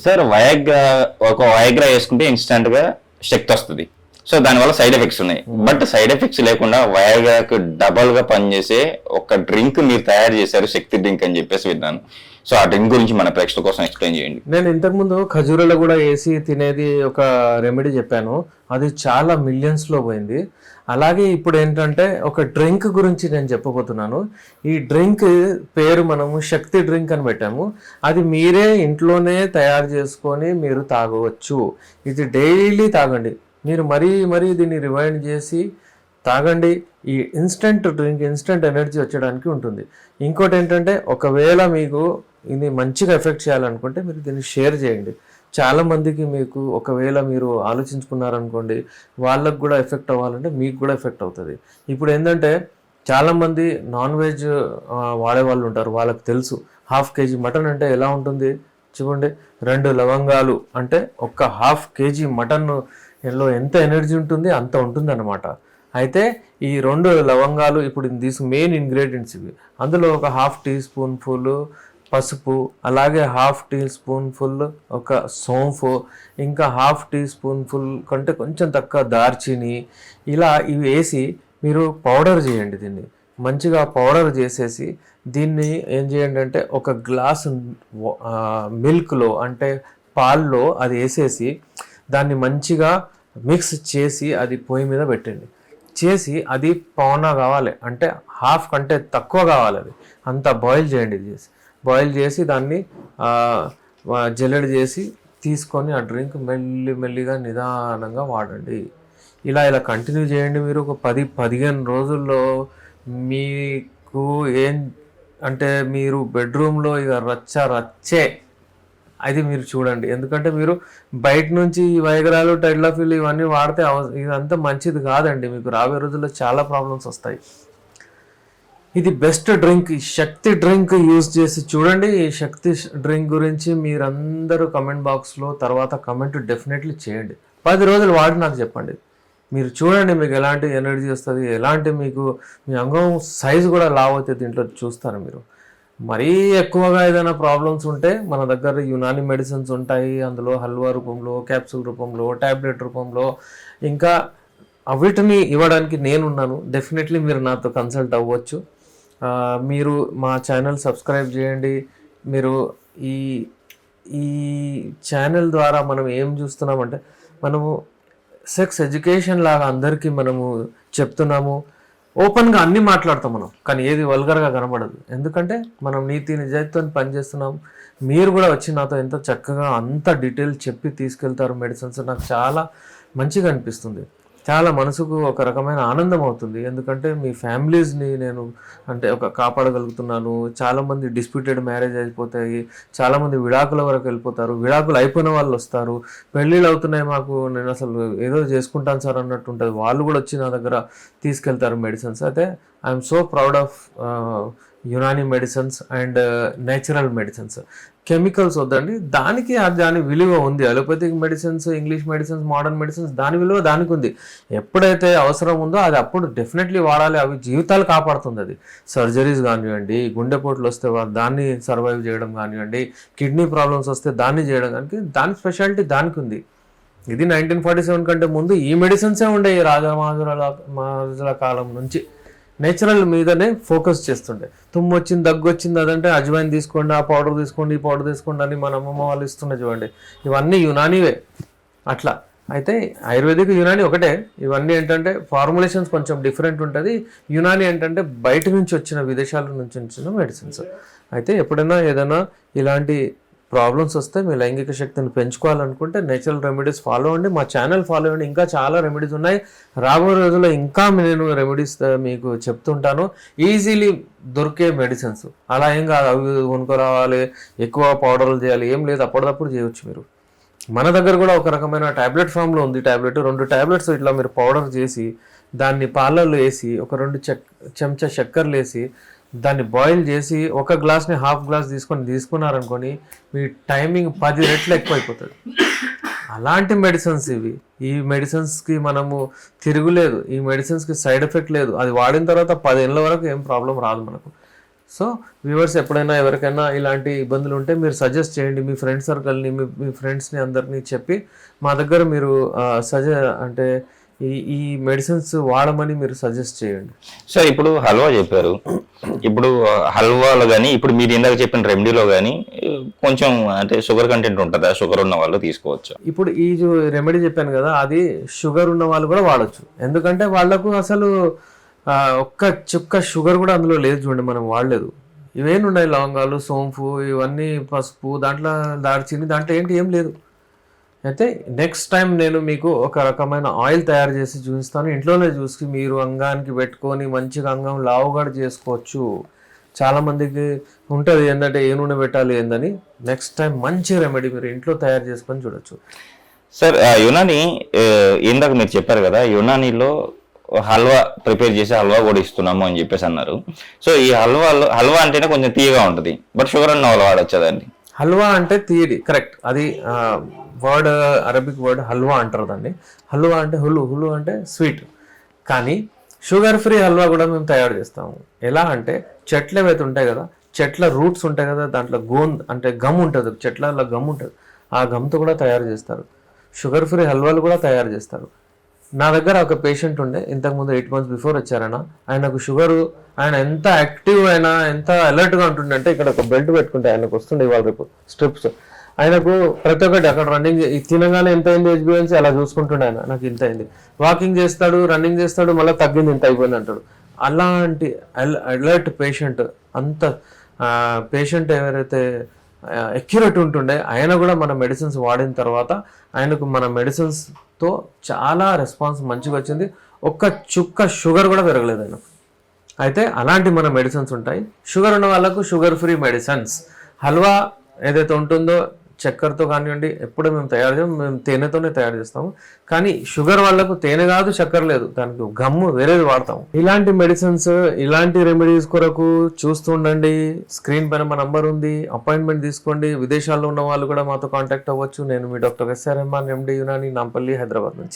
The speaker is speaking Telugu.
సార్ వయాగ్రా వేసుకుంటే ఇన్స్టెంట్ గా శక్తి వస్తుంది. సో దానివల్ల సైడ్ ఎఫెక్ట్స్ ఉన్నాయి. బట్ సైడ్ ఎఫెక్ట్స్ లేకుండా వయాగ్రాకు డబల్ గా పనిచేసే ఒక డ్రింక్ మీరు తయారు చేశారు, శక్తి డ్రింక్ అని చెప్పేసి విన్నాను. సో ఆ డ్రింక్ గురించి మన ప్రేక్షకుల కోసం ఎక్స్ప్లెయిన్ చేయండి. నేను ఇంతకుముందు ఖజూరాలో కూడా వేసి తినేది ఒక రెమెడీ చెప్పాను, అది చాలా మిలియన్స్ లో పోయింది. అలాగే ఇప్పుడు ఏంటంటే ఒక డ్రింక్ గురించి నేను చెప్పబోతున్నాను. ఈ డ్రింక్ పేరు మనము శక్తి డ్రింక్ అని పెట్టాము. అది మీరే ఇంట్లోనే తయారు చేసుకొని మీరు తాగవచ్చు. ఇది డైలీ తాగండి. మీరు మరీ దీన్ని రివైండ్ చేసి తాగండి. ఈ ఇన్స్టెంట్ డ్రింక్ ఇన్స్టెంట్ ఎనర్జీ వచ్చడానికి ఉంటుంది. ఇంకోటి ఏంటంటే ఒకవేళ మీకు ఇది మంచిగా ఎఫెక్ట్ చేయాలనుకుంటే మీరు దీన్ని షేర్ చేయండి. చాలామందికి మీకు ఒకవేళ మీరు ఆలోచించుకున్నారనుకోండి, వాళ్ళకు కూడా ఎఫెక్ట్ అవ్వాలంటే మీకు కూడా ఎఫెక్ట్ అవుతుంది. ఇప్పుడు ఏంటంటే చాలామంది నాన్ వెజ్ వాడే వాళ్ళు ఉంటారు, వాళ్ళకి తెలుసు హాఫ్ కేజీ మటన్ అంటే ఎలా ఉంటుంది. చూడండి, 2 లవంగాలు అంటే ఒక హాఫ్ కేజీ మటన్లో ఎంత ఎనర్జీ ఉంటుంది అంత ఉంటుంది అన్నమాట. అయితే ఈ 2 లవంగాలు ఇప్పుడు మెయిన్ ఇంగ్రీడియంట్స్ ఇవి. అందులో ఒక హాఫ్ టీ స్పూన్ ఫుల్ పసుపు, అలాగే హాఫ్ టీ స్పూన్ ఫుల్ ఒక సోంఫు, ఇంకా హాఫ్ టీ స్పూన్ ఫుల్ కంటే కొంచెం తక్కువ దార్చిని, ఇలా ఇవి వేసి మీరు పౌడర్ చేయండి. దీన్ని మంచిగా పౌడర్ చేసేసి దీన్ని ఏం చేయండి అంటే ఒక గ్లాస్ మిల్క్లో అంటే పాల్లో అది వేసేసి దాన్ని మంచిగా మిక్స్ చేసి అది పొయ్యి మీద పెట్టండి. చేసి అది పౌనా కావాలి అంటే హాఫ్ కంటే తక్కువ కావాలి, అది అంతా బాయిల్ చేయండి. బాయిల్ చేసి దాన్ని జల్లెడ చేసి తీసుకొని ఆ డ్రింక్ మెల్లిగా నిదానంగా వాడండి. ఇలా కంటిన్యూ చేయండి. మీరు ఒక 10-15 రోజుల్లో మీకు ఏం అంటే మీరు బెడ్రూమ్లో ఇక రచ్చే అది మీరు చూడండి. ఎందుకంటే మీరు బయట నుంచి ఈ వైగరాలు టైడ్లాఫిల్ ఇవన్నీ వాడితే ఇదంతా మంచిది కాదండి. మీకు రాబోయే రోజుల్లో చాలా ప్రాబ్లమ్స్ వస్తాయి. ఇది బెస్ట్ డ్రింక్, శక్తి డ్రింక్ యూజ్ చేసి చూడండి. ఈ శక్తి డ్రింక్ గురించి మీరందరూ కమెంట్ బాక్స్లో తర్వాత కమెంట్ డెఫినెట్లీ చేయండి. 10 రోజులు వాడి నాకు చెప్పండి. మీరు చూడండి మీకు ఎలాంటి ఎనర్జీ వస్తుంది, ఎలాంటి మీకు మీ అంగం సైజు కూడా లావ్ అవుతుంది. దీంట్లో చూస్తారు మీరు. మరీ ఎక్కువగా ఏదైనా ప్రాబ్లమ్స్ ఉంటే మన దగ్గర యునాని మెడిసిన్స్ ఉంటాయి. అందులో హల్వా రూపంలో, క్యాప్సూల్ రూపంలో, ట్యాబ్లెట్ రూపంలో, ఇంకా వీటిని ఇవ్వడానికి నేనున్నాను. డెఫినెట్లీ మీరు నాతో కన్సల్ట్ అవ్వచ్చు. మీరు మా ఛానల్ సబ్స్క్రైబ్ చేయండి. మీరు ఈ ఛానల్ ద్వారా మనం ఏం చూస్తున్నామంటే మనము సెక్స్ ఎడ్యుకేషన్ లాగా అందరికీ మనము చెప్తున్నాము. ఓపెన్గా అన్నీ మాట్లాడతాం మనం, కానీ ఏది వల్గర్గా కనబడదు. ఎందుకంటే మనం నీతి నిజాయితీతో పనిచేస్తున్నాం. మీరు కూడా వచ్చి నాతో ఎంత చక్కగా అంత డీటెయిల్ చెప్పి తీసుకెళ్తారు మెడిసిన్స్. నాకు చాలా మంచిగా అనిపిస్తుంది. చాలా మనసుకు ఒక రకమైన ఆనందం అవుతుంది. ఎందుకంటే మీ ఫ్యామిలీస్ని నేను కాపాడగలుగుతున్నాను. చాలామంది డిస్ప్యూటెడ్ మ్యారేజ్ అయిపోతాయి, చాలామంది విడాకుల వరకు వెళ్ళిపోతారు, విడాకులు అయిపోయిన వాళ్ళు వస్తారు, పెళ్ళిళ్ళు అవుతున్నాయి మాకు, నేను అసలు ఏదో చేసుకుంటాను సార్ అన్నట్టు ఉంటుంది. వాళ్ళు కూడా వచ్చి నా దగ్గర తీసుకెళ్తారు మెడిసిన్స్. అయితే I'm so proud of Unani medicines and natural medicines. Chemicals వద్దండి, దాని విలువ ఉంది. Allopathic medicines, English medicines, modern medicines దాని విలువ దానికి ఉంది. ఎప్పుడైతే అవసరం ఉందో అది అప్పుడు డెఫినెట్లీ వాడాలి. అవి జీవితాలు కాపాడుతుంది. అది సర్జరీస్ కానివ్వండి, గుండెపోట్లు వస్తే దాన్ని సర్వైవ్ చేయడం కానివ్వండి, కిడ్నీ ప్రాబ్లమ్స్ వస్తే దాన్ని చేయడం కానీ దాని స్పెషాలిటీ దానికి ఉంది. ఇది 1947 కంటే ముందు ఈ మెడిసిన్సే ఉండే. ఈ రాజరాజుల కాలం నుంచి నేచురల్ మీదనే ఫోకస్ చేస్తుండే. తుమ్ము వచ్చింది, దగ్గు వచ్చింది అదంటే అజ్వైన్ తీసుకోండి, ఆ పౌడర్ తీసుకోండి, ఈ పౌడర్ తీసుకోండి అని మన అమ్మమ్మ వాళ్ళు ఇస్తుండే చూడండి. ఇవన్నీ యునానీవే. అట్లా అయితే ఆయుర్వేదిక్ యునాని ఒకటే. ఇవన్నీ ఏంటంటే ఫార్ములేషన్స్ కొంచెం డిఫరెంట్ ఉంటుంది. యునాని ఏంటంటే బయట నుంచి వచ్చిన, విదేశాల నుంచి వచ్చిన మెడిసిన్స్. అయితే ఎప్పుడైనా ఏదైనా ఇలాంటి ప్రాబ్లమ్స్ వస్తే మీ లైంగిక శక్తిని పెంచుకోవాలనుకుంటే నేచురల్ రెమెడీస్ ఫాలో అవ్వండి. మా ఛానల్ ఫాలో అవ్వండి. ఇంకా చాలా రెమెడీస్ ఉన్నాయి. రాబోయే రోజుల్లో ఇంకా నేను రెమెడీస్ మీకు చెప్తుంటాను. ఈజీలీ దొరికే మెడిసిన్స్. అలా ఏం కాదు అవి కొనుక్కోరావాలి, ఎక్కువ పౌడర్లు చేయాలి, ఏం లేదు. అప్పటిదప్పుడు చేయవచ్చు మీరు. మన దగ్గర కూడా ఒక రకమైన ట్యాబ్లెట్ ఫామ్లో ఉంది. 2 ట్యాబ్లెట్స్ ఇట్లా మీరు పౌడర్ చేసి దాన్ని పాలల్లో వేసి ఒక 2 చెంచా చక్కెరలు వేసి దాన్ని బాయిల్ చేసి ఒక గ్లాస్ని హాఫ్ గ్లాస్ తీసుకున్నారనుకొని మీ టైమింగ్ 10 రెట్లు ఎక్కువైపోతుంది. అలాంటి మెడిసిన్స్ ఇవి. ఈ మెడిసిన్స్కి మనము తిరుగులేదు. ఈ మెడిసిన్స్కి సైడ్ ఎఫెక్ట్ లేదు. అది వాడిన తర్వాత 10 ఏళ్ళ వరకు ఏం ప్రాబ్లం రాదు మనకు. సో వ్యూవర్స్ ఎప్పుడైనా ఎవరికైనా ఇలాంటి ఇబ్బందులు ఉంటే మీరు సజెస్ట్ చేయండి, మీ ఫ్రెండ్ సర్కిల్ని, మీ ఫ్రెండ్స్ని అందరినీ చెప్పి మా దగ్గర మీరు అంటే ఈ మెడిసిన్స్ వాడమని మీరు సజెస్ట్ చేయండి. సార్ ఇప్పుడు హల్వా చెప్పారు, ఇప్పుడు హల్వాలో కానీ ఇప్పుడు మీరు ఇందాక చెప్పిన రెమెడీలో కానీ కొంచెం అంటే షుగర్ కంటెంట్ ఉంటుందా? షుగర్ ఉన్న వాళ్ళు తీసుకోవచ్చు. ఇప్పుడు ఈ రెమెడీ చెప్పాను కదా, అది షుగర్ ఉన్న వాళ్ళు కూడా వాడచ్చు. ఎందుకంటే వాళ్ళకు అసలు ఒక్క చుక్క షుగర్ కూడా అందులో లేదు. చూడండి, మనం వాడలేదు. ఇవేం ఉన్నాయి, లవంగాలు, సోంపు, ఇవన్నీ పసుపు, దాంట్లో దాల్చిని, దాంట్లో ఏంటి ఏం లేదు. అయితే నెక్స్ట్ టైం నేను మీకు ఒక రకమైన ఆయిల్ తయారు చేసి చూపిస్తాను. ఇంట్లోనే చూసి మీరు అంగానికి పెట్టుకొని మంచిగా అంగం లావుగా చేసుకోవచ్చు. చాలామందికి ఉంటుంది ఏంటంటే ఏ నూనె పెట్టాలి ఏందని. నెక్స్ట్ టైం మంచి రెమెడీ మీరు ఇంట్లో తయారు చేసుకొని చూడొచ్చు. సార్ యునాని ఇందాక మీరు చెప్పారు కదా, యునానీలో హల్వా ప్రిపేర్ చేసి హల్వా కూడా ఇస్తున్నాము అని చెప్పేసి అన్నారు. సో ఈ హల్వా అంటేనే కొంచెం తీయగా ఉంటుంది, బట్ షుగర్ ఉన్న వాళ్ళు వాడొచ్చదండి. హల్వా అంటే తీయడి, కరెక్ట్. అది వర్డ్, అరబిక్ వర్డ్ హల్వా అంటారు దాన్ని. హల్వా అంటే హులు అంటే స్వీట్. కానీ షుగర్ ఫ్రీ హల్వా కూడా మేము తయారు చేస్తాము. ఎలా అంటే చెట్లు ఏవైతే ఉంటాయి కదా, చెట్ల రూట్స్ ఉంటాయి కదా, దాంట్లో అంటే గమ్ ఉంటుంది, చెట్ల గమ్ ఉంటుంది, ఆ గమ్తో కూడా తయారు చేస్తారు. షుగర్ ఫ్రీ హల్వాలు కూడా తయారు చేస్తారు. నా దగ్గర ఒక పేషెంట్ ఉండే, ఇంతకుముందు 8 months బిఫోర్ వచ్చారన్న. ఆయనకు షుగరు, ఆయన ఎంత యాక్టివ్ అయినా ఎంత అలర్ట్గా ఉంటుండే అంటే ఇక్కడ ఒక బెల్ట్ పెట్టుకుంటే ఆయనకు వస్తుండే ఇవాళ రేపు స్ట్రిప్స్. ఆయనకు ప్రతి ఒక్కటి అక్కడ రన్నింగ్ తినగానే ఎంత అయింది హెచ్బిఎన్సీ అలా చూసుకుంటుండే. ఆయన నాకు ఇంత అయింది, వాకింగ్ చేస్తాడు, రన్నింగ్ చేస్తాడు, మళ్ళీ తగ్గింది, ఇంత అయిపోయింది అంటాడు. అలాంటి అలర్ట్ పేషెంట్, అంత పేషెంట్ ఎవరైతే ఎక్యురేట్ ఉంటుండే, ఆయన కూడా మన మెడిసిన్స్ వాడిన తర్వాత ఆయనకు మన మెడిసిన్స్తో చాలా రెస్పాన్స్ మంచిగా వచ్చింది. ఒక్క చుక్క షుగర్ కూడా పెరగలేదు ఆయనకు. అయితే అలాంటి మన మెడిసిన్స్ ఉంటాయి. షుగర్ ఉన్న వాళ్ళకు షుగర్ ఫ్రీ మెడిసిన్స్. హల్వా ఏదైతే ఉంటుందో చక్కెరతో కానివ్వండి, ఎప్పుడు మేము తయారు చేయం, మేము తేనెతోనే తయారు చేస్తాము. కానీ షుగర్ వాళ్ళకు తేనె కాదు, చక్కెర లేదు, దానికి గమ్ము వేరేది వాడతాము. ఇలాంటి మెడిసిన్స్, ఇలాంటి రెమెడీస్ కొరకు చూస్తూ ఉండండి. స్క్రీన్ పైన మా నంబర్ ఉంది, అపాయింట్మెంట్ తీసుకోండి. విదేశాల్లో ఉన్న వాళ్ళు కూడా మాతో కాంటాక్ట్ అవ్వచ్చు. నేను మీ డాక్టర్ ఎస్ఆర్ రెహమాన్, ఎండి యునాని, నాంపల్లి, హైదరాబాద్ నుంచి.